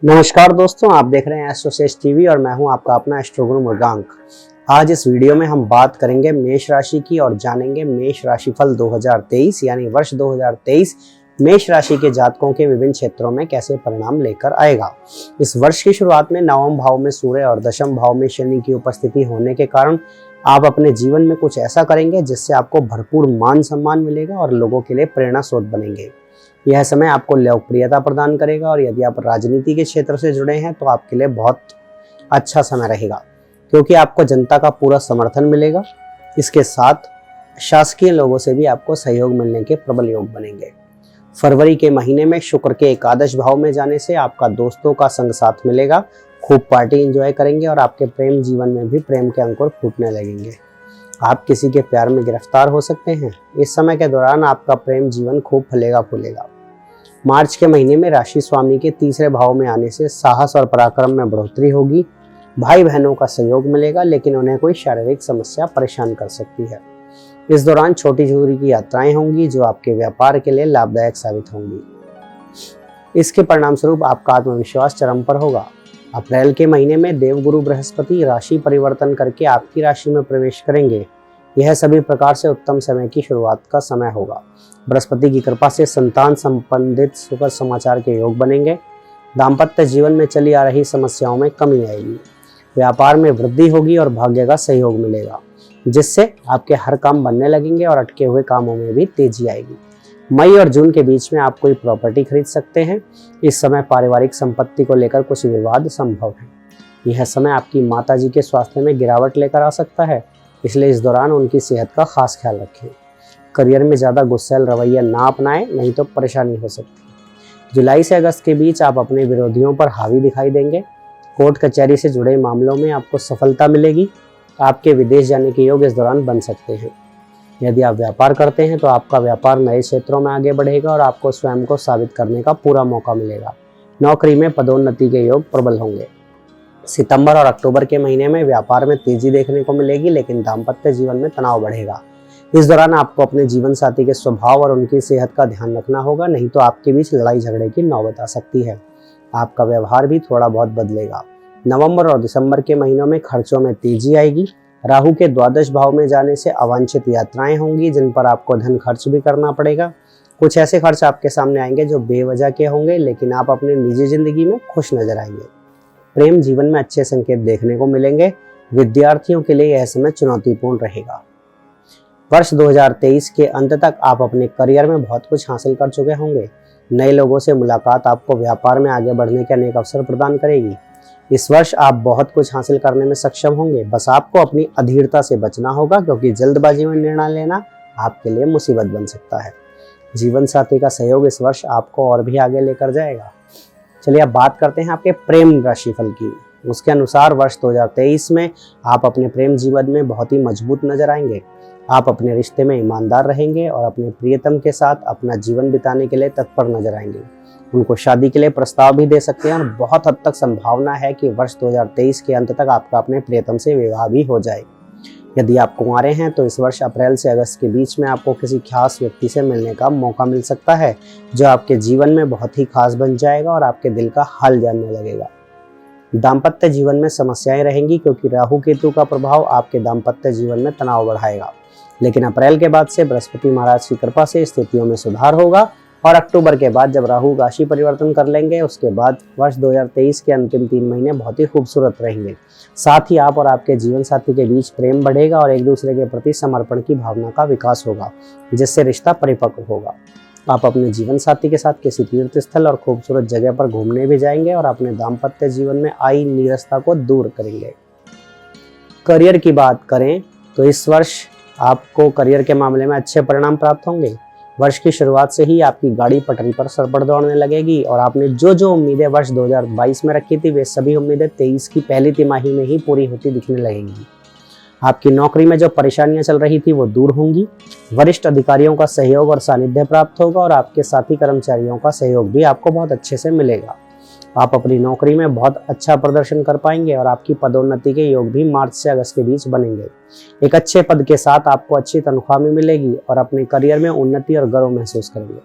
नमस्कार दोस्तों, आप देख रहे हैं एस्ट्रोसेज टीवी और मैं हूं आपका अपना एस्ट्रोगुरु मृगांक। आज इस वीडियो में हम बात करेंगे मेष राशि की और जानेंगे मेष राशिफल 2023 यानी वर्ष 2023 मेष राशि के जातकों के विभिन्न क्षेत्रों में कैसे परिणाम लेकर आएगा। इस वर्ष की शुरुआत में नवम भाव में सूर्य और दशम भाव में शनि की उपस्थिति होने के कारण आप अपने जीवन में कुछ ऐसा करेंगे जिससे आपको भरपूर मान सम्मान मिलेगा और लोगों के लिए प्रेरणा स्रोत बनेंगे। यह समय आपको लोकप्रियता प्रदान करेगा और यदि आप राजनीति के क्षेत्र से जुड़े हैं तो आपके लिए बहुत अच्छा समय रहेगा, क्योंकि आपको जनता का पूरा समर्थन मिलेगा। इसके साथ शासकीय लोगों से भी आपको सहयोग मिलने के प्रबल योग बनेंगे। फरवरी के महीने में शुक्र के एकादश भाव में जाने से आपका दोस्तों का संग साथ मिलेगा, खूब पार्टी एंजॉय करेंगे और आपके प्रेम जीवन में भी प्रेम के अंकुर फूटने लगेंगे। आप किसी के प्यार में गिरफ्तार हो सकते हैं। इस समय के दौरान आपका प्रेम जीवन खूब फलेगा फूलेगा। मार्च के महीने में राशि स्वामी के तीसरे भाव में आने से साहस और पराक्रम में बढ़ोतरी होगी। भाई बहनों का सहयोग मिलेगा, लेकिन उन्हें कोई शारीरिक समस्या परेशान कर सकती है। इस दौरान छोटी छोटी की यात्राएं होंगी जो आपके व्यापार के लिए लाभदायक साबित होंगी। इसके परिणाम स्वरूप आपका आत्मविश्वास चरम पर होगा। अप्रैल के महीने में देवगुरु बृहस्पति राशि परिवर्तन करके आपकी राशि में प्रवेश करेंगे। यह सभी प्रकार से उत्तम समय की शुरुआत का समय होगा। बृहस्पति की कृपा से संतान संबंधित सुखद समाचार के योग बनेंगे। दाम्पत्य जीवन में चली आ रही समस्याओं में कमी आएगी। व्यापार में वृद्धि होगी और भाग्य का सहयोग मिलेगा, जिससे आपके हर काम बनने लगेंगे और अटके हुए कामों में भी तेजी आएगी। मई और जून के बीच में आप कोई प्रॉपर्टी खरीद सकते हैं। इस समय पारिवारिक संपत्ति को लेकर कुछ विवाद संभव है। यह समय आपकी माताजी के स्वास्थ्य में गिरावट लेकर आ सकता है, इसलिए इस दौरान उनकी सेहत का खास ख्याल रखें। करियर में ज़्यादा गुस्सैल रवैया ना अपनाएं, नहीं तो परेशानी हो सकती है। जुलाई से अगस्त के बीच आप अपने विरोधियों पर हावी दिखाई देंगे। कोर्ट कचहरी से जुड़े मामलों में आपको सफलता मिलेगी। आपके विदेश जाने के योग इस दौरान बन सकते हैं। यदि आप व्यापार करते हैं तो आपका व्यापार नए क्षेत्रों में आगे बढ़ेगा और आपको स्वयं को साबित करने का पूरा मौका मिलेगा। नौकरी में पदोन्नति के योग प्रबल होंगे। सितंबर और अक्टूबर के महीने में व्यापार में तेजी देखने को मिलेगी, लेकिन दाम्पत्य जीवन में तनाव बढ़ेगा। इस दौरान आपको अपने जीवन साथी के स्वभाव और उनकी सेहत का ध्यान रखना होगा, नहीं तो आपके बीच लड़ाई झगड़े की नौबत आ सकती है। आपका व्यवहार भी थोड़ा बहुत बदलेगा। नवंबर और दिसंबर के महीनों में खर्चों में तेजी आएगी। राहु के द्वादश भाव में जाने से अवांछित यात्राएं होंगी, जिन पर आपको धन खर्च भी करना पड़ेगा। कुछ ऐसे खर्च आपके सामने आएंगे जो बेवजह के होंगे, लेकिन आप अपनी निजी जिंदगी में खुश नजर आएंगे। प्रेम जीवन में अच्छे संकेत देखने को मिलेंगे। विद्यार्थियों के लिए यह समय चुनौतीपूर्ण रहेगा। वर्ष 2023 के अंत तक आप अपने करियर में बहुत कुछ हासिल कर चुके होंगे। नए लोगों से मुलाकात आपको व्यापार में आगे बढ़ने के अनेक अवसर प्रदान करेगी। इस वर्ष आप बहुत कुछ हासिल करने में सक्षम होंगे। बस आपको अपनी अधीरता से बचना होगा, क्योंकि जल्दबाजी में निर्णय लेना आपके लिए मुसीबत बन सकता है। जीवन साथी का सहयोग इस वर्ष आपको और भी आगे लेकर जाएगा। चलिए अब बात करते हैं आपके प्रेम राशिफल की। उसके अनुसार वर्ष 2023 में आप अपने प्रेम जीवन में बहुत ही मजबूत नजर आएंगे। आप अपने रिश्ते में ईमानदार रहेंगे और अपने प्रियतम के साथ अपना जीवन बिताने के लिए तत्पर नजर आएंगे। उनको शादी के लिए प्रस्ताव भी दे सकते हैं और बहुत हद तक संभावना है कि वर्ष 2023 के अंत तक आपका अपने प्रियतम से विवाह भी हो जाए। यदि आप कुंवारे हैं तो इस वर्ष अप्रैल से अगस्त के बीच में आपको किसी खास व्यक्ति से मिलने का मौका मिल सकता है, जो आपके जीवन में बहुत ही खास बन जाएगा और आपके दिल का हाल जानने लगेगा। दाम्पत्य जीवन में समस्याएं रहेंगी, क्योंकि राहु केतु का प्रभाव आपके दाम्पत्य जीवन में तनाव बढ़ाएगा, लेकिन अप्रैल के बाद से बृहस्पति महाराज की कृपा से स्थितियों में सुधार होगा और अक्टूबर के बाद जब राहु राशि परिवर्तन कर लेंगे, उसके बाद वर्ष 2023 के अंतिम 3 महीने बहुत ही खूबसूरत रहेंगे। साथ ही आप और आपके जीवन साथी के बीच प्रेम बढ़ेगा और एक दूसरे के प्रति समर्पण की भावना का विकास होगा, जिससे रिश्ता परिपक्व होगा। आप अपने जीवन साथी के साथ किसी तीर्थ स्थल और खूबसूरत जगह पर घूमने भी जाएंगे और अपने दाम्पत्य जीवन में आई नीरसता को दूर करेंगे। करियर की बात करें तो इस वर्ष आपको करियर के मामले में अच्छे परिणाम प्राप्त होंगे। वर्ष की शुरुआत से ही आपकी गाड़ी पटरी पर सरपट दौड़ने लगेगी और आपने जो उम्मीदें वर्ष 2022 में रखी थी, वे सभी उम्मीदें 23 की पहली तिमाही में ही पूरी होती दिखने लगेंगी। आपकी नौकरी में जो परेशानियां चल रही थी वो दूर होंगी। वरिष्ठ अधिकारियों का सहयोग और सानिध्य प्राप्त होगा और आपके साथी कर्मचारियों का सहयोग भी आपको बहुत अच्छे से मिलेगा। आप अपनी नौकरी में बहुत अच्छा प्रदर्शन कर पाएंगे और आपकी पदोन्नति के योग भी मार्च से अगस्त के बीच बनेंगे। एक अच्छे पद के साथ आपको अच्छी तनख्वाह भी मिलेगी और अपने करियर में उन्नति और गर्व महसूस करेंगे।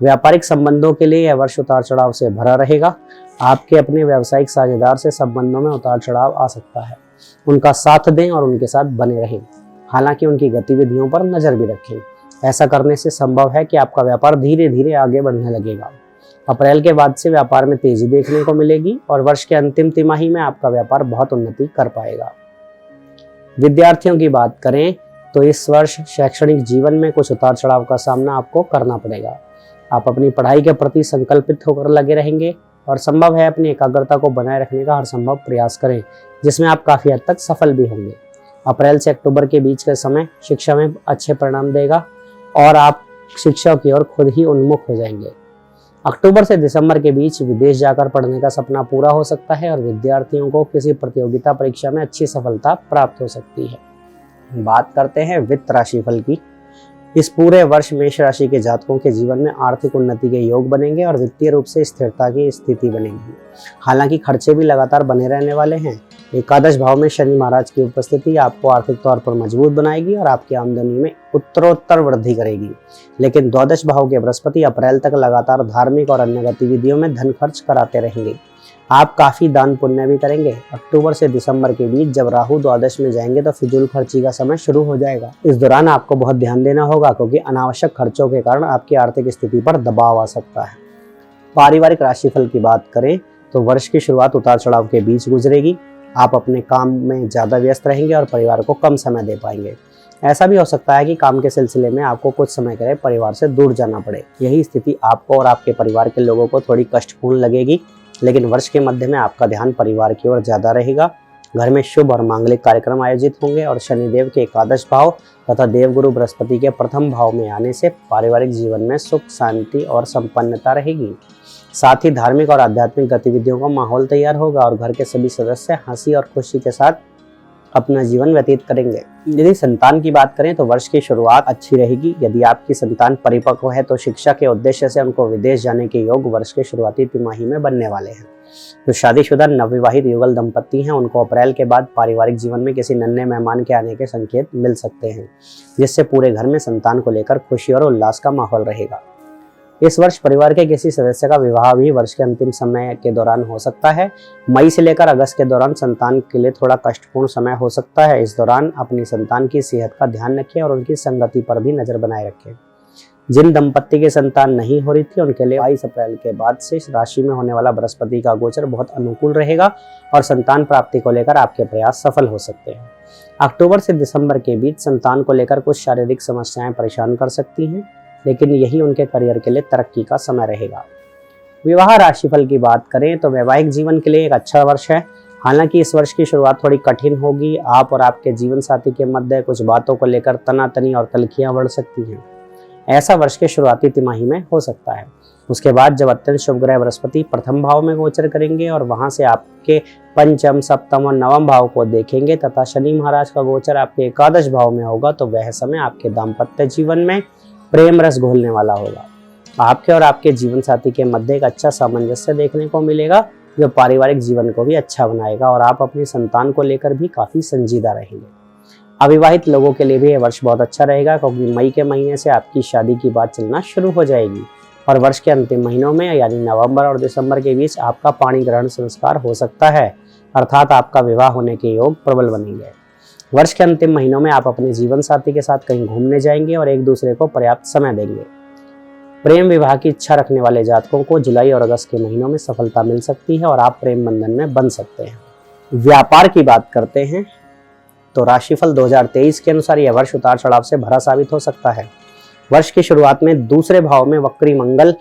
व्यापारिक संबंधों के लिए यह वर्ष उतार चढ़ाव से भरा रहेगा। आपके अपने व्यावसायिक साझेदार से संबंधों में उतार चढ़ाव आ सकता है। उनका साथ दें और उनके साथ बने रहें, हालांकि उनकी गतिविधियों पर नजर भी रखें। ऐसा करने से संभव है कि आपका व्यापार धीरे धीरे आगे बढ़ने लगेगा। अप्रैल के बाद से व्यापार में तेजी देखने को मिलेगी और वर्ष के अंतिम तिमाही में आपका व्यापार बहुत उन्नति कर पाएगा। विद्यार्थियों की बात करें तो इस वर्ष शैक्षणिक जीवन में कुछ उतार चढ़ाव का सामना आपको करना पड़ेगा। आप अपनी पढ़ाई के प्रति संकल्पित होकर लगे रहेंगे और संभव है अपनी एकाग्रता को बनाए रखने का हर संभव प्रयास करें, जिसमें आप काफ़ी हद तक सफल भी होंगे। अप्रैल से अक्टूबर के बीच का समय शिक्षा में अच्छे परिणाम देगा और आप शिक्षा की ओर खुद ही उन्मुख हो जाएंगे। अक्टूबर से दिसंबर के बीच विदेश जाकर पढ़ने का सपना पूरा हो सकता है और विद्यार्थियों को किसी प्रतियोगिता परीक्षा में अच्छी सफलता प्राप्त हो सकती है। बात करते हैं वित्त राशिफल की। इस पूरे वर्ष मेष राशि के जातकों के जीवन में आर्थिक उन्नति के योग बनेंगे और वित्तीय रूप से स्थिरता की स्थिति बनेगी। हालांकि खर्चे भी लगातार बने रहने वाले हैं। एकादश भाव में शनि महाराज की उपस्थिति आपको आर्थिक तौर पर मजबूत बनाएगी और आपकी आमदनी में उत्तरोत्तर वृद्धि करेगी। लेकिन द्वादश भाव के बृहस्पति अप्रैल तक लगातार धार्मिक और अन्य गतिविधियों में धन खर्च कराते रहेंगे। आप काफी दान पुण्य भी करेंगे। अक्टूबर से दिसंबर के बीच जब राहु द्वादश में जाएंगे तो फिजूल खर्ची का समय शुरू हो जाएगा। इस दौरान आपको बहुत ध्यान देना होगा क्योंकि अनावश्यक खर्चों के कारण आपकी आर्थिक स्थिति पर दबाव आ सकता है। पारिवारिक राशिफल की बात करें तो वर्ष की शुरुआत उतार चढ़ाव के बीच गुजरेगी। आप अपने काम में ज़्यादा व्यस्त रहेंगे और परिवार को कम समय दे पाएंगे। ऐसा भी हो सकता है कि काम के सिलसिले में आपको कुछ समय के लिए परिवार से दूर जाना पड़े। यही स्थिति आपको और आपके परिवार के लोगों को थोड़ी कष्टपूर्ण लगेगी, लेकिन वर्ष के मध्य में आपका ध्यान परिवार की ओर ज़्यादा रहेगा। घर में शुभ और मांगलिक कार्यक्रम आयोजित होंगे और शनिदेव के एकादश भाव तथा देवगुरु बृहस्पति के प्रथम भाव में आने से पारिवारिक जीवन में सुख, शांति और संपन्नता रहेगी। साथ ही धार्मिक और आध्यात्मिक गतिविधियों का माहौल तैयार होगा और घर के सभी सदस्य हंसी और खुशी के साथ अपना जीवन व्यतीत करेंगे। यदि संतान की बात करें तो वर्ष की शुरुआत अच्छी रहेगी। यदि आपकी संतान परिपक्व है तो शिक्षा के उद्देश्य से उनको विदेश जाने के योग वर्ष के शुरुआती तिमाही में बनने वाले हैं। जो शादीशुदा नवविवाहित युगल दंपति हैं उनको अप्रैल के बाद पारिवारिक जीवन में किसी नन्हे मेहमान के आने के संकेत मिल सकते हैं, जिससे पूरे घर में संतान को लेकर खुशी और उल्लास का माहौल रहेगा। इस वर्ष परिवार के किसी सदस्य का विवाह भी वर्ष के अंतिम समय के दौरान हो सकता है। मई से लेकर अगस्त के दौरान संतान के लिए थोड़ा कष्टपूर्ण समय हो सकता है। इस दौरान अपनी संतान की सेहत का ध्यान रखें और उनकी संगति पर भी नजर बनाए रखें। जिन दंपत्ति की संतान नहीं हो रही थी उनके लिए 22 अप्रैल के बाद से राशि में होने वाला बृहस्पति का गोचर बहुत अनुकूल रहेगा और संतान प्राप्ति को लेकर आपके प्रयास सफल हो सकते हैं। अक्टूबर से दिसंबर के बीच संतान को लेकर कुछ शारीरिक समस्याएं परेशान कर सकती हैं, लेकिन यही उनके करियर के लिए तरक्की का समय रहेगा। विवाह राशिफल की बात करें तो वैवाहिक जीवन के लिए एक अच्छा वर्ष है। हालांकि इस वर्ष की शुरुआत थोड़ी कठिन होगी। आप और आपके जीवन साथी के मध्य कुछ बातों को लेकर तनातनी और तल्खियां बढ़ सकती हैं। ऐसा वर्ष के शुरुआती तिमाही में हो सकता है। उसके बाद जब अत्यंत शुभ ग्रह बृहस्पति प्रथम भाव में गोचर करेंगे और वहां से आपके पंचम, सप्तम और नवम भाव को देखेंगे तथा शनि महाराज का गोचर आपके एकादश भाव में होगा, तो वह समय आपके दाम्पत्य जीवन में प्रेम रस घोलने वाला होगा। आपके और आपके जीवन साथी के मध्य एक अच्छा सामंजस्य देखने को मिलेगा, जो पारिवारिक जीवन को भी अच्छा बनाएगा और आप अपनी संतान को लेकर भी काफी संजीदा रहेंगे। अविवाहित लोगों के लिए भी यह वर्ष बहुत अच्छा रहेगा, क्योंकि मई के महीने से आपकी शादी की बात चलना शुरू हो जाएगी और वर्ष के अंतिम महीनों में यानी नवंबर और दिसंबर के बीच आपका पाणी ग्रहण संस्कार हो सकता है, अर्थात आपका विवाह होने के योग प्रबल बनेंगे। वर्ष के अंतिम महीनों में आप अपने जीवन साथी के साथ कहीं घूमने जाएंगे और एक दूसरे को पर्याप्त समय देंगे। प्रेम विवाह की इच्छा रखने वाले जातकों को जुलाई और अगस्त के महीनों में सफलता मिल सकती है और आप प्रेम बंधन में बंध सकते हैं। व्यापार की बात करते हैं तो राशिफल 2023 के अनुसार यह वर्ष उतार चढ़ाव से भरा साबित हो सकता है। वर्ष की शुरुआत में दूसरे भाव में वक्री मंगल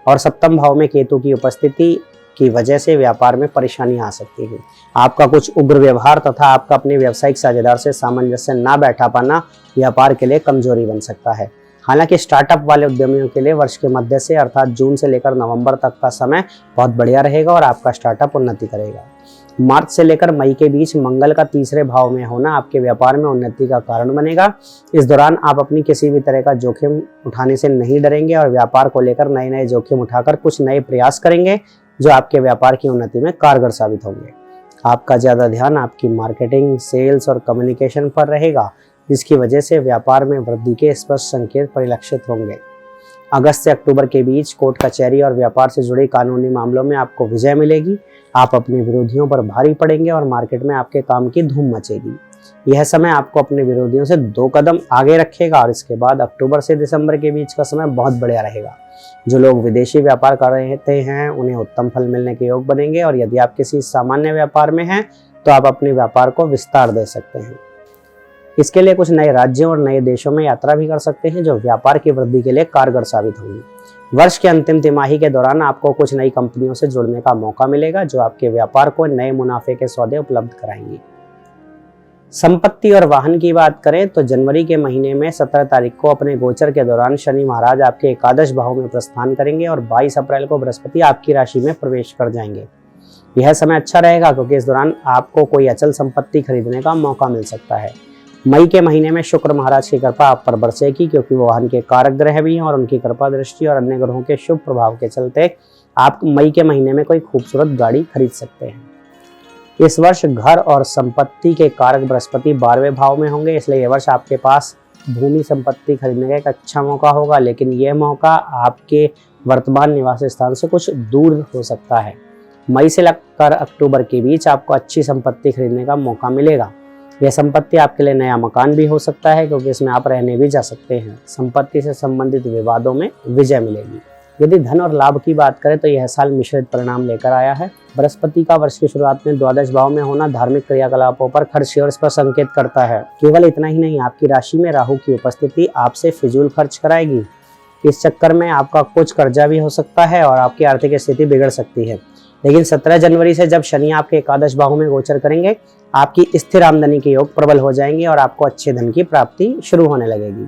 और सप्तम भाव में केतु की उपस्थिति की वजह से व्यापार में परेशानियां आ सकती हैं। आपका कुछ उग्र व्यवहार तथा आपका अपने व्यावसायिक साझेदार से सामंजस्य ना बैठा पाना व्यापार के लिए कमजोरी बन सकता है। हालांकि स्टार्टअप वाले उद्यमियों के लिए वर्ष के मध्य से अर्थात जून से लेकर नवंबर तक का समय बहुत बढ़िया रहेगा और आपका स्टार्टअप उन्नति करेगा। मार्च से लेकर मई के बीच मंगल का तीसरे भाव में होना आपके व्यापार में उन्नति का कारण बनेगा। इस दौरान आप अपनी किसी भी तरह का जोखिम उठाने से नहीं डरेंगे और व्यापार को लेकर नए नए जोखिम उठाकर कुछ नए प्रयास करेंगे जो आपके व्यापार की उन्नति में कारगर साबित होंगे। आपका ज़्यादा ध्यान आपकी मार्केटिंग, सेल्स और कम्युनिकेशन पर रहेगा, जिसकी वजह से व्यापार में वृद्धि के स्पष्ट संकेत परिलक्षित होंगे। अगस्त से अक्टूबर के बीच कोर्ट कचहरी और व्यापार से जुड़े कानूनी मामलों में आपको विजय मिलेगी। आप अपने विरोधियों पर भारी पड़ेंगे और मार्केट में आपके काम की धूम मचेगी। यह समय आपको अपने विरोधियों से 2 कदम आगे रखेगा और इसके बाद अक्टूबर से दिसंबर के बीच का समय बहुत बढ़िया रहेगा। जो लोग विदेशी व्यापार कर रहे हैं उन्हें उत्तम फल मिलने के योग बनेंगे और यदि आप किसी सामान्य व्यापार में हैं तो आप अपने व्यापार को विस्तार दे सकते हैं। इसके लिए कुछ नए राज्यों और नए देशों में यात्रा भी कर सकते हैं जो व्यापार की वृद्धि के लिए कारगर साबित होंगी। वर्ष के अंतिम तिमाही के दौरान आपको कुछ नई कंपनियों से जुड़ने का मौका मिलेगा जो आपके व्यापार को नए मुनाफे के सौदे उपलब्ध कराएंगी। संपत्ति और वाहन की बात करें तो जनवरी के महीने में 17 तारीख को अपने गोचर के दौरान शनि महाराज आपके एकादश भाव में प्रस्थान करेंगे और 22 अप्रैल को बृहस्पति आपकी राशि में प्रवेश कर जाएंगे। यह समय अच्छा रहेगा क्योंकि इस दौरान आपको कोई अचल संपत्ति खरीदने का मौका मिल सकता है। मई के महीने में शुक्र महाराज की कृपा आप पर बरसेगी क्योंकि वो वाहन के कारक ग्रह भी हैं और उनकी कृपा दृष्टि और अन्य ग्रहों के शुभ प्रभाव के चलते आप मई के महीने में कोई खूबसूरत गाड़ी खरीद सकते हैं। इस वर्ष घर और संपत्ति के कारक बृहस्पति 12वें भाव में होंगे, इसलिए यह वर्ष आपके पास भूमि संपत्ति खरीदने का एक अच्छा मौका होगा, लेकिन यह मौका आपके वर्तमान निवास स्थान से कुछ दूर हो सकता है। मई से लेकर अक्टूबर के बीच आपको अच्छी संपत्ति खरीदने का मौका मिलेगा। यह संपत्ति आपके लिए नया मकान भी हो सकता है क्योंकि इसमें आप रहने भी जा सकते हैं। संपत्ति से संबंधित विवादों में विजय मिलेगी। यदि धन और लाभ की बात करें तो यह साल मिश्रित परिणाम लेकर आया है। बृहस्पति का वर्ष की शुरुआत में द्वादश भाव में होना धार्मिक क्रियाकलापों पर खर्च और इस पर संकेत करता है। केवल इतना ही नहीं, आपकी राशि में राहु की उपस्थिति आपसे फिजूल खर्च कराएगी। इस चक्कर में आपका कुछ कर्जा भी हो सकता है और आपकी आर्थिक स्थिति बिगड़ सकती है। लेकिन 17 जनवरी से जब शनि आपके एकादश भाव में गोचर करेंगे आपकी स्थिर आमदनी के योग प्रबल हो जाएंगे और आपको अच्छे धन की प्राप्ति शुरू होने लगेगी।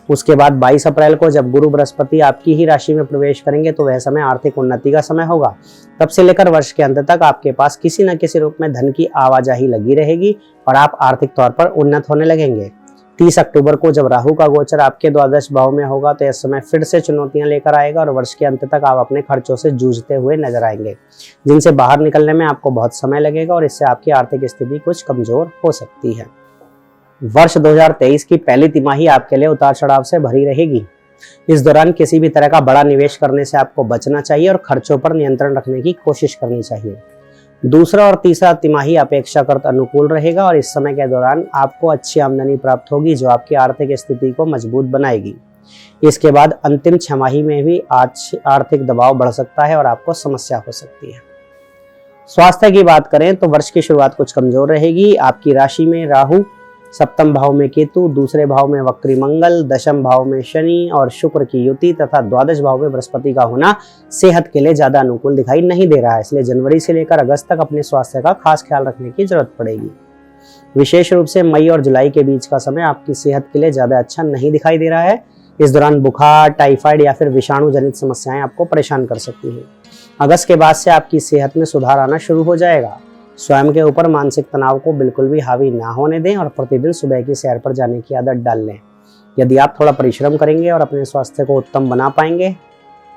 उसके बाद 22 अप्रैल को जब गुरु बृहस्पति आपकी ही राशि में प्रवेश करेंगे तो वह समय आर्थिक उन्नति का समय होगा। तब से लेकर वर्ष के अंत तक आपके पास किसी न किसी रूप में धन की आवाजाही लगी रहेगी और आप आर्थिक तौर पर उन्नत होने लगेंगे। 30 अक्टूबर को जब राहु का गोचर आपके द्वादश भाव में होगा तो इस समय फिर से चुनौतियां लेकर आएगा और वर्ष के अंत तक आप अपने खर्चों से जूझते हुए नजर आएंगे, जिनसे बाहर निकलने में आपको बहुत समय लगेगा और इससे आपकी आर्थिक स्थिति कुछ कमजोर हो सकती है। वर्ष 2023 की पहली तिमाही आपके लिए उतार चढ़ाव से भरी रहेगी। इस दौरान किसी भी तरह का बड़ा निवेश करने से आपको बचना चाहिए और खर्चों पर नियंत्रण रखने की कोशिश करनी चाहिए। दूसरा और तीसरा तिमाही अपेक्षाकृत अनुकूल रहेगा और इस समय के दौरान आपको अच्छी आमदनी प्राप्त होगी जो आपकी आर्थिक स्थिति को मजबूत बनाएगी। इसके बाद अंतिम छमाही में भी आर्थिक दबाव बढ़ सकता है और आपको समस्या हो सकती है। स्वास्थ्य की बात करें तो वर्ष की शुरुआत कुछ कमजोर रहेगी। आपकी राशि में राहु, सप्तम भाव में केतु, दूसरे भाव में वक्री मंगल, दशम भाव में शनि और शुक्र की युति तथा द्वादश भाव में बृहस्पति का होना सेहत के लिए ज्यादा अनुकूल दिखाई नहीं दे रहा है। इसलिए जनवरी से लेकर अगस्त तक अपने स्वास्थ्य का खास ख्याल रखने की जरूरत पड़ेगी। विशेष रूप से मई और जुलाई के बीच का समय आपकी सेहत के लिए ज्यादा अच्छा नहीं दिखाई दे रहा है। इस दौरान बुखार, टाइफाइड या फिर विषाणु जनित समस्याएं आपको परेशान कर सकती हैं। अगस्त के बाद से आपकी सेहत में सुधार आना शुरू हो जाएगा। स्वयं के ऊपर मानसिक तनाव को बिल्कुल भी हावी ना होने दें और प्रतिदिन सुबह की सैर पर जाने की आदत डाल लें। यदि आप थोड़ा परिश्रम करेंगे और अपने स्वास्थ्य को उत्तम बना पाएंगे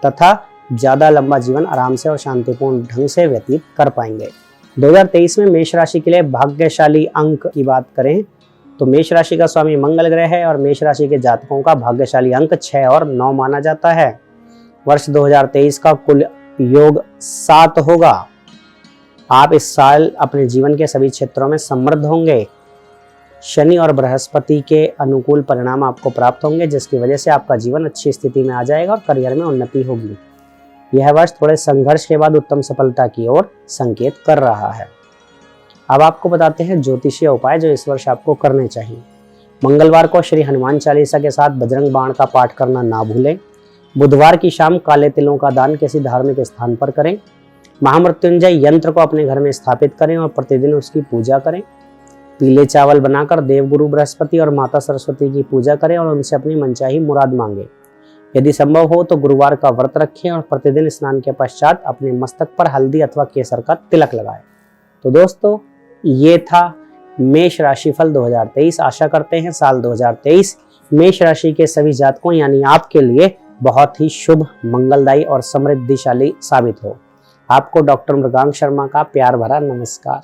तथा ज़्यादा लंबा जीवन आराम से और शांतिपूर्ण ढंग से व्यतीत कर पाएंगे। 2023 में मेष राशि के लिए भाग्यशाली अंक की बात करें तो मेष राशि का स्वामी मंगल ग्रह है और मेष राशि के जातकों का भाग्यशाली अंक 6 और 9 माना जाता है। वर्ष 2023 का कुल योग 7 होगा। आप इस साल अपने जीवन के सभी क्षेत्रों में समृद्ध होंगे। शनि और बृहस्पति के अनुकूल परिणाम आपको प्राप्त होंगे जिसकी वजह से आपका जीवन अच्छी स्थिति में आ जाएगा और करियर में उन्नति होगी। यह वर्ष थोड़े संघर्ष के बाद उत्तम सफलता की ओर संकेत कर रहा है। अब आपको बताते हैं ज्योतिषीय उपाय जो इस वर्ष आपको करने चाहिए। मंगलवार को श्री हनुमान चालीसा के साथ बजरंग बाण का पाठ करना ना भूलें। बुधवार की शाम काले तिलों का दान किसी धार्मिक स्थान पर करें। महामृत्युंजय यंत्र को अपने घर में स्थापित करें और प्रतिदिन उसकी पूजा करें। पीले चावल बनाकर देवगुरु बृहस्पति और माता सरस्वती की पूजा करें और उनसे अपनी मनचाही मुराद मांगे। यदि संभव हो तो गुरुवार का व्रत रखें और प्रतिदिन स्नान के पश्चात अपने मस्तक पर हल्दी अथवा केसर का तिलक लगाएं। तो दोस्तों, ये था मेष राशिफल 2023। आशा करते हैं साल 2023 मेष राशि के सभी जातकों यानी आपके लिए बहुत ही शुभ, मंगलदायी और समृद्धिशाली साबित हो। आपको डॉक्टर मृगांक शर्मा का प्यार भरा नमस्कार।